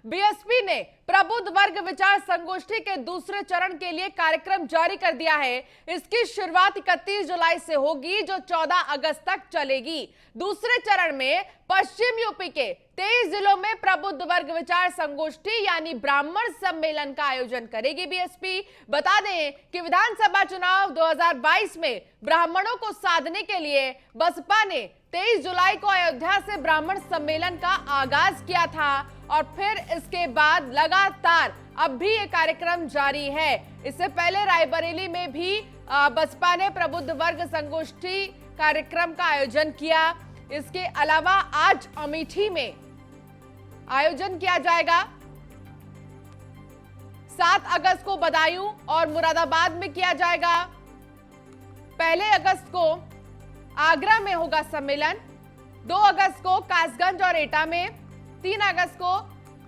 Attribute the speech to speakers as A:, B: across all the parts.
A: BSP ने प्रबुद्ध वर्ग विचार संगोष्ठी के दूसरे चरण के लिए कार्यक्रम जारी कर दिया है। इसकी शुरुआत 31 जुलाई से होगी, जो 14 अगस्त तक चलेगी। दूसरे चरण में पश्चिम यूपी के 23 जिलों में प्रबुद्ध वर्ग विचार संगोष्ठी यानी ब्राह्मण सम्मेलन का आयोजन करेगी बीएसपी। बता दें कि विधानसभा चुनाव 2022 में ब्राह्मणों को साधने के लिए बसपा ने 23 जुलाई को अयोध्या से ब्राह्मण सम्मेलन का आगाज किया था और फिर इसके बाद लगातार अब भी ये कार्यक्रम जारी है। इससे पहले रायबरेली में भी बसपा ने प्रबुद्ध वर्ग संगोष्ठी कार्यक्रम का आयोजन किया। इसके अलावा आज अमेठी में आयोजन किया जाएगा। 7 अगस्त को बदायूं और मुरादाबाद में किया जाएगा। 1 अगस्त को आगरा में होगा सम्मेलन। 2 अगस्त को कासगंज और एटा में, 3 अगस्त को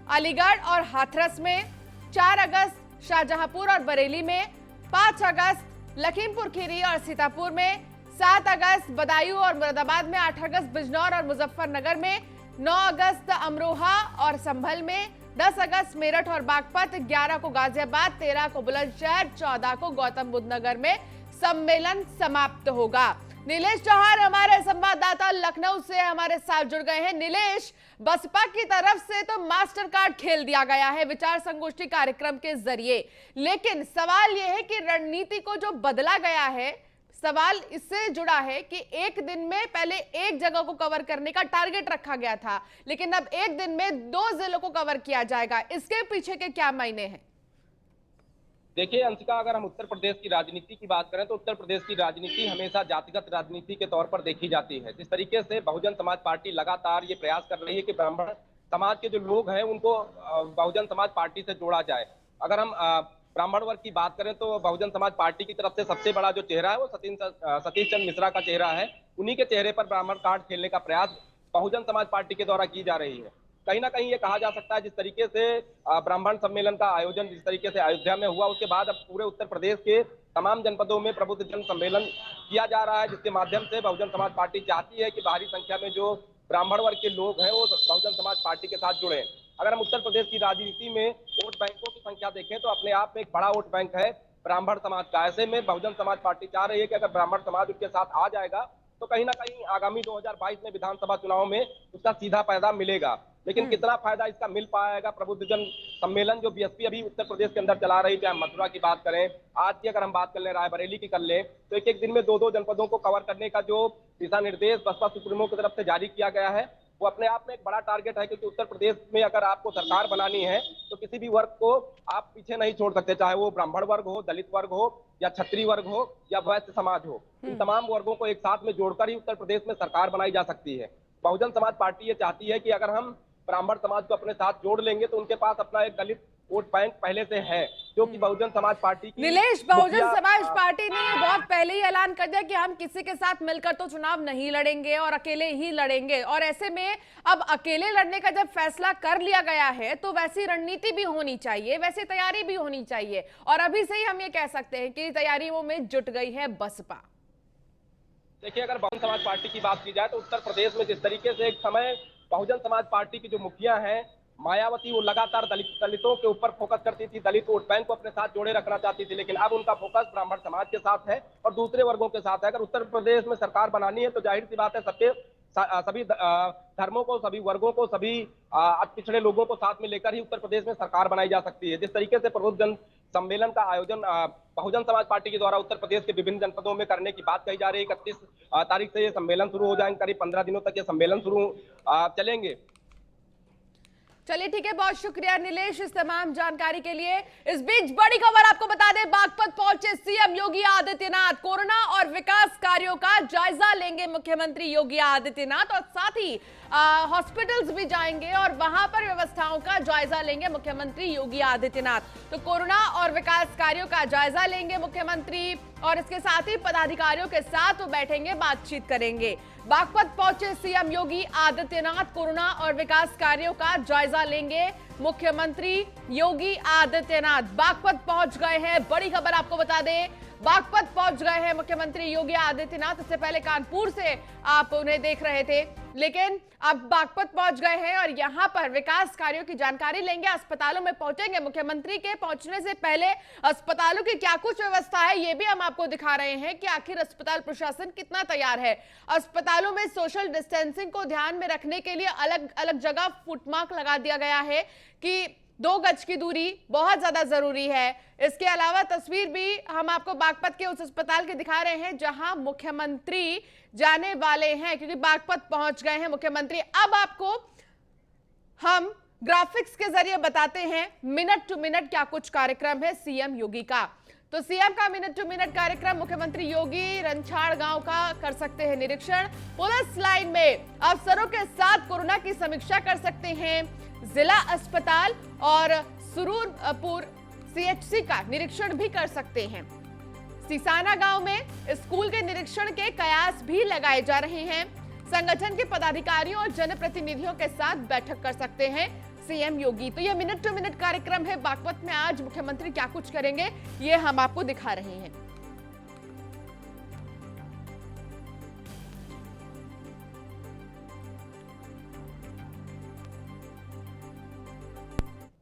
A: अलीगढ़ और हाथरस में, 4 अगस्त शाहजहांपुर और बरेली में, 5 अगस्त लखीमपुर खीरी और सीतापुर में, 7 अगस्त बदायूं और मुरादाबाद में, 8 अगस्त बिजनौर और मुजफ्फरनगर में, 9 अगस्त अमरोहा और संभल में, 10 अगस्त मेरठ और बागपत, 11 को गाजियाबाद, 13 को बुलंदशहर, 14 को गौतम बुद्ध नगर में सम्मेलन समाप्त होगा। नीलेश चौहान हमारे संवाददाता लखनऊ से हमारे साथ जुड़ गए हैं। नीलेश, बसपा की तरफ से तो मास्टर कार्ड खेल दिया गया है विचार संगोष्ठी कार्यक्रम के जरिए, लेकिन सवाल यह है कि रणनीति को जो बदला गया है, सवाल इससे जुड़ा है कि एक दिन में पहले एक जगह को कवर करने का टारगेट रखा गया था, लेकिन अब एक दिन में 2 जिलों को कवर किया जाएगा। इसके पीछे के क्या मायने हैं?
B: देखिए अंशिका, अगर हम उत्तर प्रदेश की राजनीति की बात करें तो उत्तर प्रदेश की राजनीति हमेशा जातिगत राजनीति के तौर पर देखी जाती है। जिस तरीके से बहुजन समाज पार्टी लगातार ये प्रयास कर रही है कि ब्राह्मण समाज के जो लोग हैं उनको बहुजन समाज पार्टी से जोड़ा जाए। अगर हम ब्राह्मण वर्ग की बात करें तो बहुजन समाज पार्टी की तरफ से सबसे बड़ा जो चेहरा है वो सतीश चंद्र मिश्रा का चेहरा है। उन्हीं के चेहरे पर ब्राह्मण कार्ड खेलने का प्रयास बहुजन समाज पार्टी के द्वारा की जा रही है। कहीं ना कहीं ये कहा जा सकता है जिस तरीके से ब्राह्मण सम्मेलन का आयोजन जिस तरीके से अयोध्या में हुआ, उसके बाद अब पूरे उत्तर प्रदेश के तमाम जनपदों में प्रबुद्ध जन सम्मेलन किया जा रहा है, जिसके माध्यम से बहुजन समाज पार्टी चाहती है कि भारी संख्या में जो ब्राह्मण वर्ग के लोग हैं वो बहुजन समाज पार्टी के साथ जुड़े। अगर हम उत्तर प्रदेश की राजनीति में वोट बैंकों की संख्या देखें तो अपने आप में एक बड़ा वोट बैंक है ब्राह्मण समाज का। ऐसे में बहुजन समाज पार्टी चाह रही है कि अगर ब्राह्मण समाज उसके साथ आ जाएगा तो कहीं ना कहीं आगामी 2022 में विधानसभा चुनाव में उसका सीधा फायदा मिलेगा। लेकिन कितना फायदा इसका मिल पाएगा, प्रबुद्ध जन सम्मेलन जो बीएसपी अभी उत्तर प्रदेश के अंदर चला रही, चाहे मथुरा की बात करें, आज की अगर हम बात कर लें, रायबरेली की कर लें, तो एक दिन में 2 जनपदों को कवर करने का जो दिशा निर्देश बसपा सुप्रीमो की तरफ से जारी किया गया है वो अपने आप में एक बड़ा टारगेट है। क्योंकि उत्तर प्रदेश में अगर आपको सरकार बनानी है तो किसी भी वर्ग को आप पीछे नहीं छोड़ सकते, चाहे वो ब्राह्मण वर्ग हो, दलित वर्ग हो या क्षत्रिय वर्ग हो या वैश्य समाज हो। इन तमाम वर्गों को एक साथ में जोड़कर ही उत्तर प्रदेश में सरकार बनाई जा सकती है। बहुजन समाज पार्टी ये चाहती है कि अगर हम ब्राह्मण समाज को अपने साथ जोड़ लेंगे तो उनके पास अपना एक दलित वोट बैंक पहले से है, जो कि बहुजन समाज पार्टी की।
A: नीलेश, बहुजन समाज पार्टी ने बहुत पहले ही ऐलान कर दिया कि हम किसी के साथ मिलकर तो चुनाव नहीं लड़ेंगे और अकेले ही लड़ेंगे, और ऐसे में अब अकेले लड़ने का जब फैसला कर लिया गया है तो वैसी रणनीति भी होनी चाहिए, वैसी तैयारी भी होनी चाहिए, और अभी से ही हम ये कह सकते हैं कि तैयारियों में जुट गई है बसपा।
B: देखिए, अगर बहुजन समाज पार्टी की बात की जाए तो उत्तर प्रदेश में जिस तरीके से एक समय बहुजन समाज पार्टी की जो मुखिया हैं मायावती, वो लगातार दलितों के ऊपर फोकस करती थी, दलित वोट बैंक को अपने साथ जोड़े रखना चाहती थी, लेकिन अब उनका फोकस ब्राह्मण समाज के साथ है और दूसरे वर्गों के साथ है। अगर उत्तर प्रदेश में सरकार बनानी है तो जाहिर सी बात है सभी धर्मों को, सभी वर्गों को, सभी पिछड़े लोगों को साथ में लेकर ही उत्तर प्रदेश में सरकार बनाई जा सकती है। जिस तरीके से प्रबुद्ध जन सम्मेलन का आयोजन बहुजन समाज पार्टी के द्वारा उत्तर प्रदेश के विभिन्न जनपदों में करने की बात कही जा रही है। 31 तारीख से ये सम्मेलन शुरू हो जाएंगे, करीब 15 दिनों तक ये सम्मेलन शुरू चलेंगे।
A: चलिए ठीक है, बहुत शुक्रिया नीलेश इस तमाम जानकारी के लिए। इस बीच बड़ी खबर आपको बता दें, बागपत पहुंचे सीएम योगी आदित्यनाथ। कोरोना और विकास कार्यों का जायजा लेंगे मुख्यमंत्री योगी आदित्यनाथ, और साथ ही हॉस्पिटल्स भी जाएंगे और वहां पर व्यवस्थाओं का जायजा लेंगे मुख्यमंत्री योगी आदित्यनाथ। तो कोरोना और विकास कार्यों का जायजा लेंगे मुख्यमंत्री, और इसके साथ ही पदाधिकारियों के साथ वो बैठेंगे, बातचीत करेंगे। बागपत पहुंचे सीएम योगी आदित्यनाथ, कोरोना और विकास कार्यों का जायजा लेंगे मुख्यमंत्री योगी आदित्यनाथ। बागपत पहुंच गए हैं, बड़ी खबर आपको बता दें, बागपत पहुंच गए हैं मुख्यमंत्री योगी आदित्यनाथ। इससे पहले कानपुर से आप उन्हें देख रहे थे। लेकिन अब बागपत पहुंच गए हैं और यहां पर विकास कार्यों की जानकारी लेंगे। अस्पतालों में पहुंचेंगे। मुख्यमंत्री के पहुंचने से पहले अस्पतालों की क्या कुछ व्यवस्था है, ये भी हम आपको दिखा रहे हैं कि आखिर अस्पताल प्रशासन कितना तैयार है। अस्पतालों में सोशल डिस्टेंसिंग को ध्यान में रखने के लिए अलग अलग जगह फुटमार्क लगा दिया गया है कि 2 गज की दूरी बहुत ज्यादा जरूरी है। इसके अलावा तस्वीर भी हम आपको बागपत के उस अस्पताल के दिखा रहे हैं जहां मुख्यमंत्री जाने वाले हैं, क्योंकि बागपत पहुंच गए हैं मुख्यमंत्री। अब आपको हम ग्राफिक्स के जरिए बताते हैं मिनट टू मिनट क्या कुछ कार्यक्रम है सीएम योगी का। तो सीएम का मिनट टू मिनट कार्यक्रम मुख्यमंत्री योगी रंछाड़ गांव का कर सकते हैं निरीक्षण। पुलिस लाइन में अफसरों के साथ कोरोना की समीक्षा कर सकते हैं। जिला अस्पताल और सुरूरपुर सीएचसी का निरीक्षण भी कर सकते हैं। सीसाना गांव में स्कूल के निरीक्षण के कयास भी लगाए जा रहे हैं। संगठन के पदाधिकारियों और जनप्रतिनिधियों के साथ बैठक कर सकते हैं सीएम योगी। तो यह मिनट टू मिनट कार्यक्रम है। बागपत में आज मुख्यमंत्री क्या कुछ करेंगे ये हम आपको दिखा रहे हैं।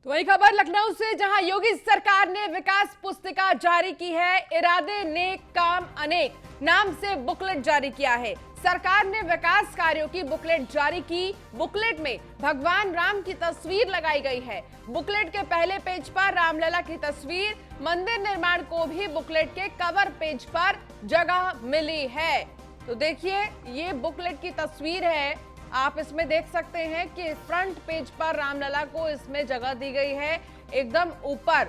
A: तो वही खबर लखनऊ से, जहां योगी सरकार ने विकास पुस्तिका जारी की है। इरादे नेक काम अनेक नाम से बुकलेट जारी किया है। सरकार ने विकास कार्यों की बुकलेट जारी की। बुकलेट में भगवान राम की तस्वीर लगाई गई है। बुकलेट के पहले पेज पर रामलला की तस्वीर। मंदिर निर्माण को भी बुकलेट के कवर पेज पर जगह मिली है। तो देखिए ये बुकलेट की तस्वीर है, आप इसमें देख सकते हैं कि फ्रंट पेज पर रामलला को इसमें जगह दी गई है। एकदम ऊपर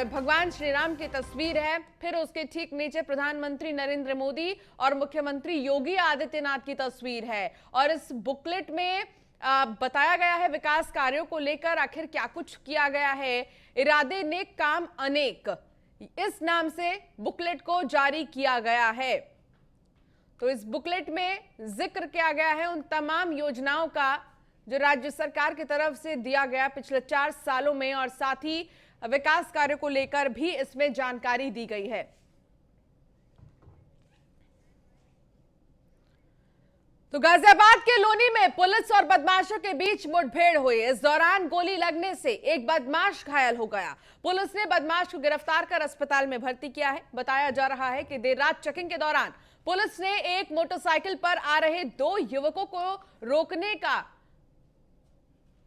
A: भगवान श्री राम की तस्वीर है, फिर उसके ठीक नीचे प्रधानमंत्री नरेंद्र मोदी और मुख्यमंत्री योगी आदित्यनाथ की तस्वीर है। और इस बुकलेट में बताया गया है विकास कार्यों को लेकर आखिर क्या कुछ किया गया है। इरादे नेक काम अनेक, इस नाम से बुकलेट को जारी किया गया है। तो इस बुकलेट में जिक्र किया गया है उन तमाम योजनाओं का जो राज्य सरकार की तरफ से दिया गया पिछले 4 सालों में, और साथ ही विकास कार्यों को लेकर भी इसमें जानकारी दी गई है। तो गाजियाबाद के लोनी में पुलिस और बदमाशों के बीच मुठभेड़ हुई। इस दौरान गोली लगने से एक बदमाश घायल हो गया। पुलिस ने बदमाश को गिरफ्तार कर अस्पताल में भर्ती किया है। बताया जा रहा है कि देर रात चेकिंग के दौरान पुलिस ने एक मोटरसाइकिल पर आ रहे 2 युवकों को रोकने का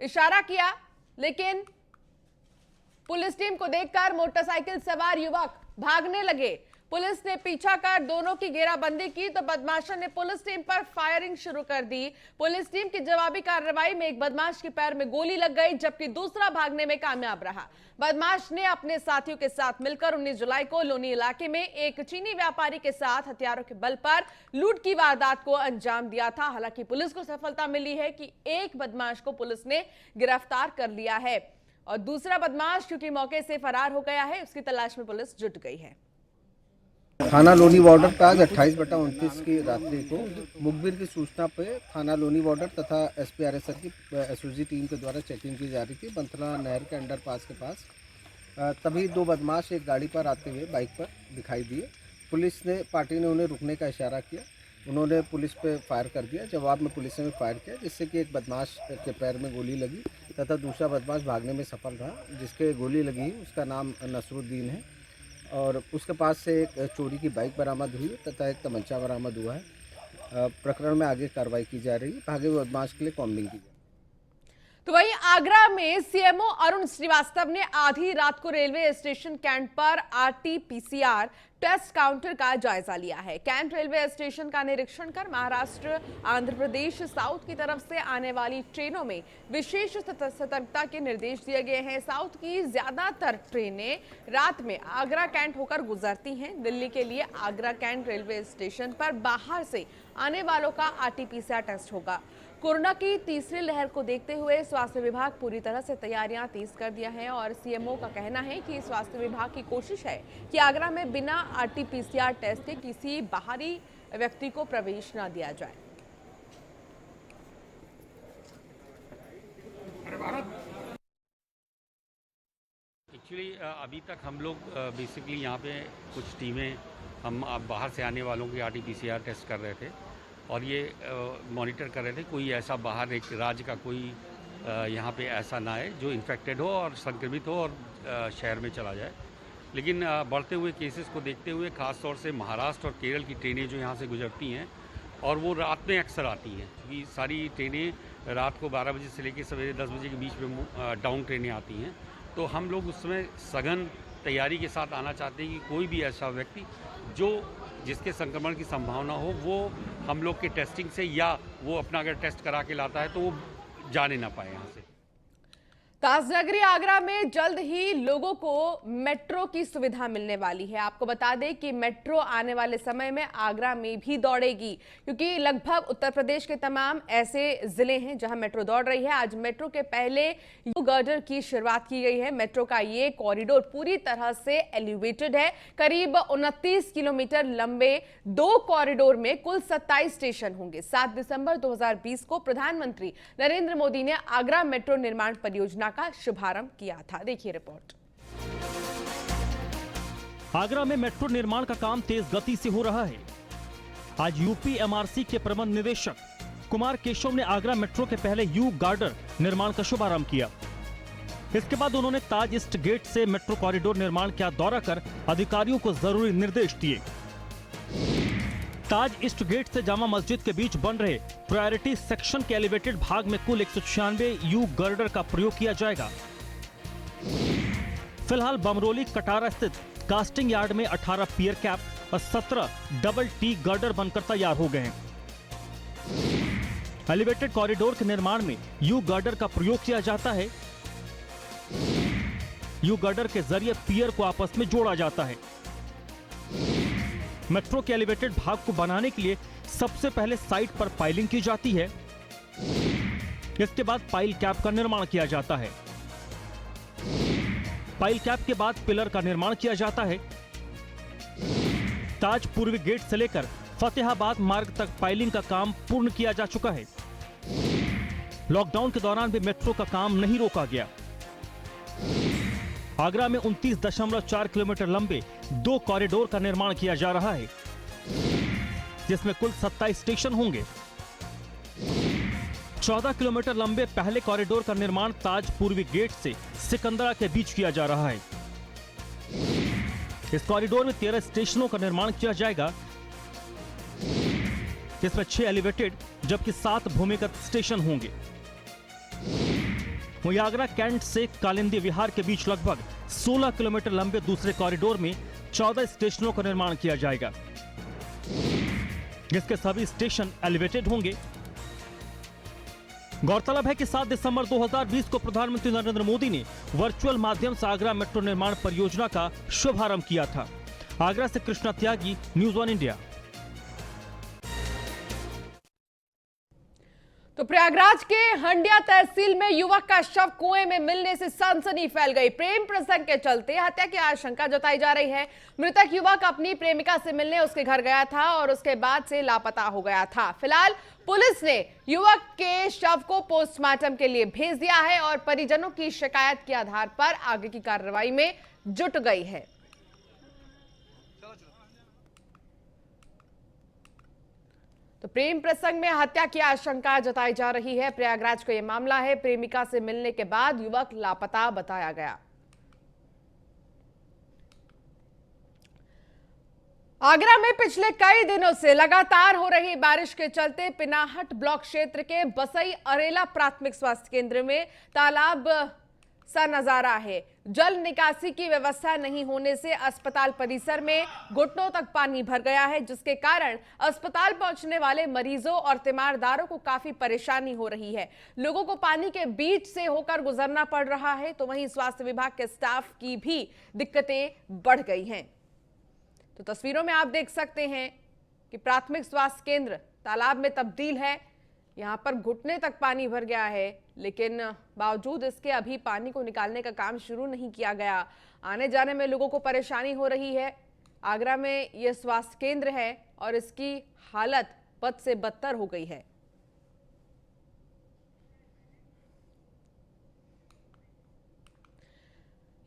A: इशारा किया, लेकिन पुलिस टीम को देखकर मोटरसाइकिल सवार युवक भागने लगे। पुलिस ने पीछा कर दोनों की घेराबंदी की तो बदमाशों ने पुलिस टीम पर फायरिंग शुरू कर दी। पुलिस टीम की जवाबी कार्रवाई में एक बदमाश के पैर में गोली लग गई, जबकि दूसरा भागने में कामयाब रहा। बदमाश ने अपने साथियों के साथ मिलकर 19 जुलाई को लोनी इलाके में एक चीनी व्यापारी के साथ हथियारों के बल पर लूट की वारदात को अंजाम दिया था। हालांकि पुलिस को सफलता मिली है कि एक बदमाश को पुलिस ने गिरफ्तार कर लिया है और दूसरा बदमाश क्योंकि मौके से फरार हो गया है, उसकी तलाश में पुलिस जुट गई है।
C: थाना लोनी बॉर्डर पर आज 28/29 की रात्रि को मुखबिर की सूचना पर थाना लोनी बॉर्डर तथा एसपीआरएसआर की एसओजी टीम के द्वारा चेकिंग की जा रही थी बंथला नहर के अंडरपास के पास। तभी 2 बदमाश एक गाड़ी पर आते हुए बाइक पर दिखाई दिए। पुलिस ने पार्टी ने उन्हें रुकने का इशारा किया। उन्होंने पुलिस पे फायर कर दिया। जवाब में पुलिस ने भी फायर किया, जिससे कि एक बदमाश के पैर में गोली लगी तथा दूसरा बदमाश भागने में सफल रहा। जिसके गोली लगी उसका नाम नसरुद्दीन है और उसके पास से एक चोरी की बाइक बरामद हुई तथा एक तमंचा बरामद हुआ है। प्रकरण में आगे कार्रवाई की जा रही है। भागे हुए बदमाश के लिए कॉम्बिंग की।
A: तो वहीं आगरा में सीएमओ अरुण श्रीवास्तव ने आधी रात को रेलवे स्टेशन कैंट पर आरटी-पीसीआर टेस्ट काउंटर का जायजा लिया है। कैंट रेलवे स्टेशन का निरीक्षण कर महाराष्ट्र, आंध्र प्रदेश, साउथ की तरफ से आने वाली ट्रेनों में विशेष सतर्कता के निर्देश दिए गए हैं। साउथ की ज्यादातर ट्रेनें रात में आगरा कैंट होकर गुजरती हैं। दिल्ली के लिए आगरा कैंट रेलवे स्टेशन पर बाहर से आने वालों का आरटी-पीसीआर टेस्ट होगा। कोरोना की तीसरी लहर को देखते हुए स्वास्थ्य विभाग पूरी तरह से तैयारियां तेज कर दिया है और सीएमओ का कहना है कि स्वास्थ्य विभाग की कोशिश है कि आगरा में बिना आरटी-पीसीआर टेस्ट के किसी बाहरी व्यक्ति को प्रवेश न दिया जाए।
D: एक्चुअली अभी तक हम लोग बेसिकली यहाँ पे कुछ टीमें हम बाहर से आने वालों की आरटी-पीसीआर टेस्ट कर रहे थे। और ये मॉनिटर कर रहे थे कोई ऐसा बाहर एक राज्य का कोई यहाँ पे ऐसा ना आए जो इन्फेक्टेड हो और संक्रमित हो और शहर में चला जाए। लेकिन बढ़ते हुए केसेस को देखते हुए ख़ास तौर से महाराष्ट्र और केरल की ट्रेनें जो यहाँ से गुजरती हैं और वो रात में अक्सर आती हैं, क्योंकि सारी ट्रेनें रात को 12 बजे से लेकर सवेरे 10 बजे के बीच में डाउन ट्रेनें आती हैं। तो हम लोग उसमें सघन तैयारी के साथ आना चाहते हैं कि कोई भी ऐसा व्यक्ति जिसके संक्रमण की संभावना हो वो हम लोग के टेस्टिंग से या वो अपना अगर टेस्ट करा के लाता है तो वो जाने ना पाए यहाँ से।
A: ताजनगरी आगरा में जल्द ही लोगों को मेट्रो की सुविधा मिलने वाली है। आपको बता दें कि मेट्रो आने वाले समय में आगरा में भी दौड़ेगी, क्योंकि लगभग उत्तर प्रदेश के तमाम ऐसे जिले हैं जहां मेट्रो दौड़ रही है। आज मेट्रो के पहले यू गर्डर की शुरुआत की गई है। मेट्रो का ये कॉरिडोर पूरी तरह से एलिवेटेड है। करीब 29 किलोमीटर लंबे 2 कॉरिडोर में कुल 27 स्टेशन होंगे। 7 दिसंबर 2020 को प्रधानमंत्री नरेंद्र मोदी ने आगरा मेट्रो निर्माण परियोजना का शुभारंभ किया था। देखिए रिपोर्ट।
E: आगरा में मेट्रो निर्माण का काम तेज गति से हो रहा है। आज यूपी एमआरसी के प्रबंध निदेशक कुमार केशव ने आगरा मेट्रो के पहले यू गार्डर निर्माण का शुभारंभ किया। इसके बाद उन्होंने ताज ईस्ट गेट से मेट्रो कॉरिडोर निर्माण का दौरा कर अधिकारियों को जरूरी निर्देश दिए। ताज ईस्ट गेट से जामा मस्जिद के बीच बन रहे प्रायोरिटी सेक्शन के एलिवेटेड भाग में कुल 196 यू गर्डर का प्रयोग किया जाएगा। फिलहाल बमरोली कटारा स्थित कास्टिंग यार्ड में 18 पियर कैप और 17 डबल टी गर्डर बनकर तैयार हो गए हैं। एलिवेटेड कॉरिडोर के निर्माण में यू गर्डर का प्रयोग किया जाता है। यू गर्डर के जरिए पियर को आपस में जोड़ा जाता है। मेट्रो के एलिवेटेड भाग को बनाने के लिए सबसे पहले साइट पर पाइलिंग की जाती है। इसके बाद पाइल कैप का निर्माण किया जाता है। पाइल कैप के बाद पिलर का निर्माण किया जाता है। ताज पूर्वी गेट से लेकर फतेहाबाद मार्ग तक पाइलिंग का काम पूर्ण किया जा चुका है। लॉकडाउन के दौरान भी मेट्रो का काम नहीं रोका गया। आगरा में 29.4 किलोमीटर लंबे 2 कॉरिडोर का निर्माण किया जा रहा है, जिसमें कुल 27 स्टेशन होंगे। 14 किलोमीटर लंबे पहले कॉरिडोर का निर्माण ताज पूर्वी गेट से सिकंदरा के बीच किया जा रहा है। इस कॉरिडोर में 13 स्टेशनों का निर्माण किया जाएगा, जिसमें 6 एलिवेटेड जबकि 7 भूमिगत स्टेशन होंगे। वहीं आगरा कैंट से कालिंदी विहार के बीच लगभग 16 किलोमीटर लंबे दूसरे कॉरिडोर में 14 स्टेशनों का निर्माण किया जाएगा, जिसके सभी स्टेशन एलिवेटेड होंगे। गौरतलब है कि 7 दिसंबर 2020 को प्रधानमंत्री नरेंद्र मोदी ने वर्चुअल माध्यम से आगरा मेट्रो निर्माण परियोजना का शुभारंभ किया था। आगरा से कृष्णा त्यागी, न्यूज़ 1 इंडिया।
A: तो प्रयागराज के हंडिया तहसील में युवक का शव कुएं में मिलने से सनसनी फैल गई। प्रेम प्रसंग के चलते हत्या की आशंका जताई जा रही है। मृतक युवक अपनी प्रेमिका से मिलने उसके घर गया था और उसके बाद से लापता हो गया था। फिलहाल पुलिस ने युवक के शव को पोस्टमार्टम के लिए भेज दिया है और परिजनों की शिकायत के आधार पर आगे की कार्रवाई में जुट गई है। तो प्रेम प्रसंग में हत्या की आशंका जताई जा रही है। प्रयागराज का यह मामला है। प्रेमिका से मिलने के बाद युवक लापता बताया गया। आगरा में पिछले कई दिनों से लगातार हो रही बारिश के चलते पिनाहट ब्लॉक क्षेत्र के बसई अरेला प्राथमिक स्वास्थ्य केंद्र में तालाब सा नजारा है। जल निकासी की व्यवस्था नहीं होने से अस्पताल परिसर में घुटनों तक पानी भर गया है, जिसके कारण अस्पताल पहुंचने वाले मरीजों और तीमारदारों को काफी परेशानी हो रही है। लोगों को पानी के बीच से होकर गुजरना पड़ रहा है, तो वहीं स्वास्थ्य विभाग के स्टाफ की भी दिक्कतें बढ़ गई हैं। तो तस्वीरों में आप देख सकते हैं कि प्राथमिक स्वास्थ्य केंद्र तालाब में तब्दील है। यहां पर घुटने तक पानी भर गया है, लेकिन बावजूद इसके अभी पानी को निकालने का काम शुरू नहीं किया गया। आने जाने में लोगों को परेशानी हो रही है। आगरा में यह स्वास्थ्य केंद्र है और इसकी हालत बद से बदतर हो गई है।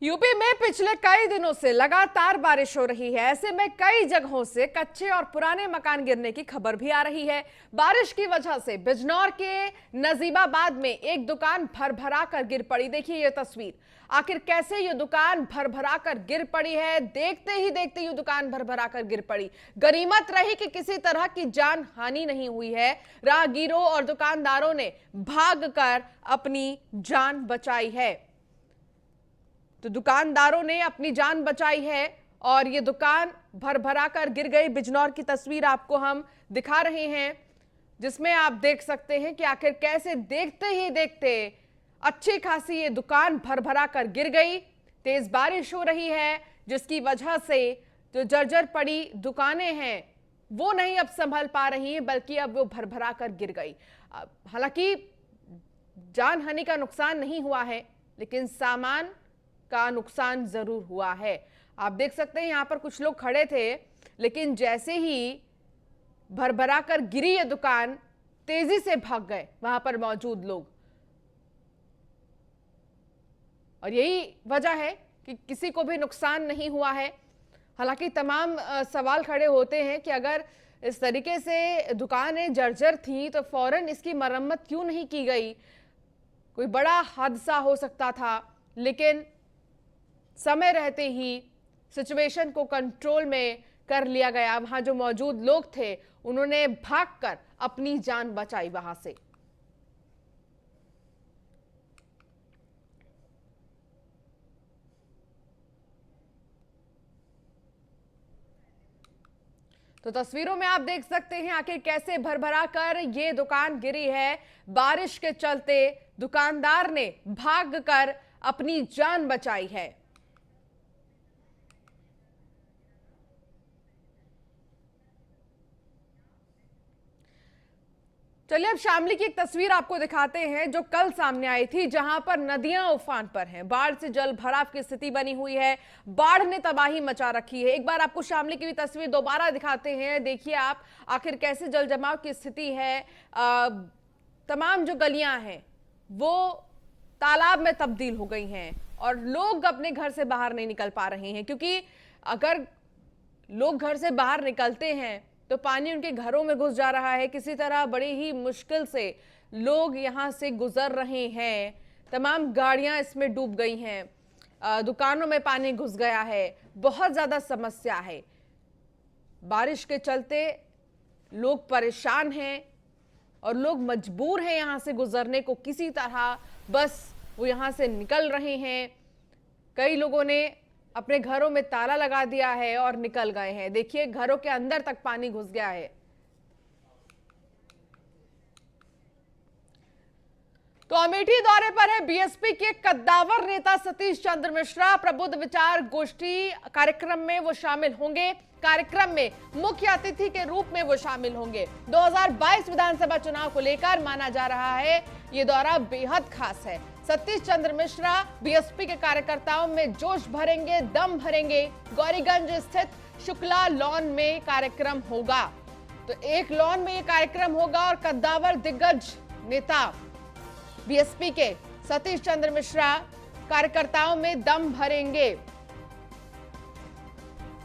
A: यूपी में पिछले कई दिनों से लगातार बारिश हो रही है। ऐसे में कई जगहों से कच्चे और पुराने मकान गिरने की खबर भी आ रही है। बारिश की वजह से बिजनौर के नजीबाबाद में एक दुकान भरभरा कर गिर पड़ी। देखिए ये तस्वीर, आखिर कैसे ये दुकान भरभरा कर गिर पड़ी है। देखते ही देखते ये दुकान भरभरा कर गिर पड़ी। गनीमत रही कि किसी तरह की जान हानि नहीं हुई है। राहगीरों और दुकानदारों ने भागकर अपनी जान बचाई है। तो दुकानदारों ने अपनी जान बचाई है और ये दुकान भरभरा कर गिर गई। बिजनौर की तस्वीर आपको हम दिखा रहे हैं, जिसमें आप देख सकते हैं कि आखिर कैसे देखते ही देखते अच्छी खासी ये दुकान भरभरा कर गिर गई। तेज बारिश हो रही है, जिसकी वजह से जो जर्जर पड़ी दुकानें हैं वो नहीं अब संभल पा रही हैं, बल्कि अब वो भरभरा कर गिर गई। हालांकि जान हानि का नुकसान नहीं हुआ है, लेकिन सामान का नुकसान जरूर हुआ है। आप देख सकते हैं यहां पर कुछ लोग खड़े थे, लेकिन जैसे ही भरभरा कर गिरी ये दुकान, तेजी से भाग गए वहां पर मौजूद लोग। और यही वजह है कि किसी को भी नुकसान नहीं हुआ है। हालांकि तमाम सवाल खड़े होते हैं कि अगर इस तरीके से दुकानें जर्जर थी तो फौरन इसकी मरम्मत क्यों नहीं की गई। कोई बड़ा हादसा हो सकता था, लेकिन समय रहते ही सिचुएशन को कंट्रोल में कर लिया गया। वहां जो मौजूद लोग थे उन्होंने भागकर अपनी जान बचाई वहां से। तो तस्वीरों में आप देख सकते हैं आखिर कैसे भरभरा कर ये दुकान गिरी है। बारिश के चलते दुकानदार ने भागकर अपनी जान बचाई है। चलिए अब शामली की एक तस्वीर आपको दिखाते हैं जो कल सामने आई थी, जहां पर नदियां उफान पर हैं। बाढ़ से जल भराव की स्थिति बनी हुई है। बाढ़ ने तबाही मचा रखी है। एक बार आपको शामली की भी तस्वीर दोबारा दिखाते हैं। देखिए आप आखिर कैसे जल जमाव की स्थिति है। तमाम जो गलियां हैं वो तालाब में तब्दील हो गई हैं और लोग अपने घर से बाहर नहीं निकल पा रहे हैं, क्योंकि अगर लोग घर से बाहर निकलते हैं तो पानी उनके घरों में घुस जा रहा है। किसी तरह बड़ी ही मुश्किल से लोग यहां से गुजर रहे हैं। तमाम गाड़ियां इसमें डूब गई हैं, दुकानों में पानी घुस गया है। बहुत ज्यादा समस्या है। बारिश के चलते लोग परेशान हैं और लोग मजबूर हैं यहां से गुजरने को। किसी तरह बस वो यहां से निकल रहे हैं। कई लोगों ने अपने घरों में ताला लगा दिया है और निकल गए हैं। देखिए घरों के अंदर तक पानी घुस गया है। तो अमेठी दौरे पर है बीएसपी के कद्दावर नेता सतीश चंद्र मिश्रा। प्रबुद्ध विचार गोष्ठी कार्यक्रम में वो शामिल होंगे। कार्यक्रम में मुख्य अतिथि के रूप में वो शामिल होंगे। 2022 विधानसभा चुनाव को लेकर माना जा रहा है ये दौरा बेहद खास है। सतीश चंद्र मिश्रा बीएसपी के कार्यकर्ताओं में जोश भरेंगे, दम भरेंगे। गौरीगंज स्थित शुक्ला लॉन में कार्यक्रम होगा। तो एक लॉन में ये कार्यक्रम होगा और कद्दावर दिग्गज नेता बीएसपी के सतीश चंद्र मिश्रा कार्यकर्ताओं में दम भरेंगे।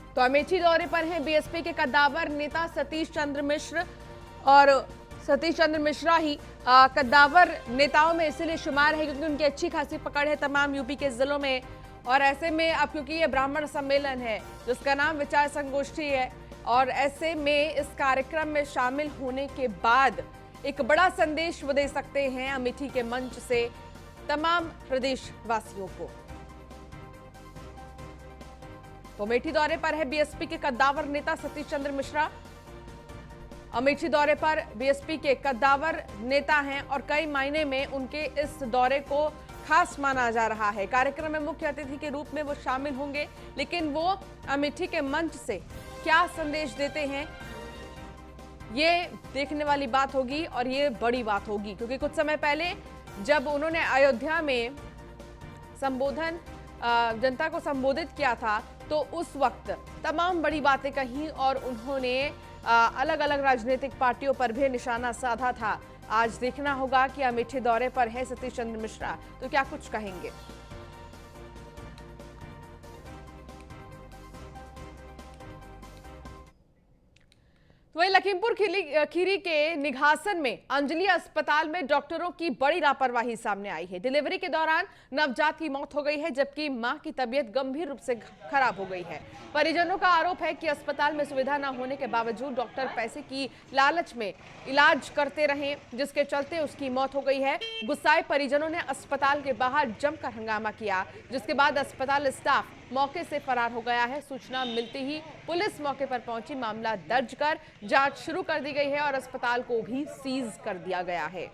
A: तो अमेठी दौरे पर हैं बीएसपी के कद्दावर नेता सतीश चंद्र मिश्र, और सतीश चंद्र मिश्रा ही कद्दावर नेताओं में इसलिए शुमार है क्योंकि उनकी अच्छी खासी पकड़ है तमाम यूपी के जिलों में। और ऐसे में अब क्योंकि ये ब्राह्मण सम्मेलन है जिसका नाम विचार संगोष्ठी है, और ऐसे में इस कार्यक्रम में शामिल होने के बाद एक बड़ा संदेश वो दे सकते हैं अमेठी के मंच से तमाम प्रदेश वासियों को। तो अमेठी दौरे पर है बीएसपी के कद्दावर नेता सतीश चंद्र मिश्रा। अमेठी दौरे पर बीएसपी के कद्दावर नेता हैं और कई मायने में उनके इस दौरे को खास माना जा रहा है। कार्यक्रम में मुख्य अतिथि के रूप में वो शामिल होंगे, लेकिन वो अमेठी के मंच से क्या संदेश देते हैं ये देखने वाली बात होगी, और ये बड़ी बात होगी क्योंकि कुछ समय पहले जब उन्होंने अयोध्या में जनता को संबोधित किया था तो उस वक्त तमाम बड़ी बातें कही और उन्होंने अलग अलग राजनीतिक पार्टियों पर भी निशाना साधा था। आज देखना होगा कि अमेठी दौरे पर है सतीश चंद्र मिश्रा तो क्या कुछ कहेंगे। वहीं लखीमपुर खीरी के निघासन में अंजलि अस्पताल में डॉक्टरों की बड़ी लापरवाही सामने आई है। डिलीवरी के दौरान नवजात की मौत हो गई है, जबकि मां की तबीयत गंभीर रूप से खराब हो गई है। परिजनों का आरोप है कि अस्पताल में सुविधा न होने के बावजूद डॉक्टर पैसे की लालच में इलाज करते रहे, जिसके चलते उसकी मौत हो गई है। गुस्साए परिजनों ने अस्पताल के बाहर जमकर हंगामा किया, जिसके बाद अस्पताल स्टाफ मौके से फरार हो गया है। सूचना मिलते ही पुलिस मौके पर पहुंची, मामला दर्ज कर जांच शुरू कर दी गई है और अस्पताल को भी सीज कर दिया गया है।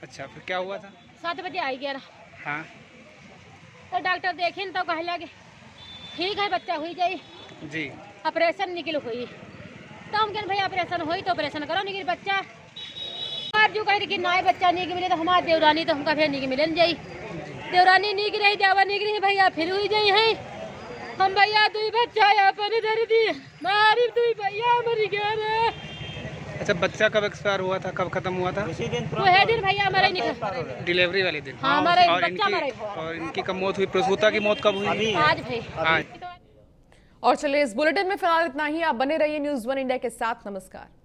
F: अच्छा, फिर क्या हुआ था?
G: 7 बजे आई गया।
F: हाँ,
G: तो डॉक्टर देखे तो कहे लगे ठीक है बच्चा हुई जाई
F: जी,
G: ऑपरेशन निकल हुई। तो हम कहते भाई ऑपरेशन हुई तो ऑपरेशन करो, निकल बच्चा और जो कहे कि ना बच्चा नहीं मिले तो हमारे देवरानी तो हमका फिर नहीं मिलन जाई। देवरानी नहीं रही, देवा नहीं रही भैया, फिर हुई जाई है हम भैया दुई बच्चा अपने दर दी मारी दुई भैया मरी गया रे।
F: अच्छा, बच्चा कब एक्सपायर हुआ था, कब खत्म हुआ था?
G: वो है दिन भैया हमारा निकल
F: डिलीवरी वाले दिन।
G: हाँ, हमारे
F: और
G: बच्चा हमारा
F: और इनकी कब मौत हुई? प्रसूता की मौत कब हुई?
G: आज भाई।
F: आज।
A: और चलिए इस बुलेटिन में फिलहाल इतना ही। आप बने रहिए न्यूज़ 1 इंडिया के साथ। नमस्कार।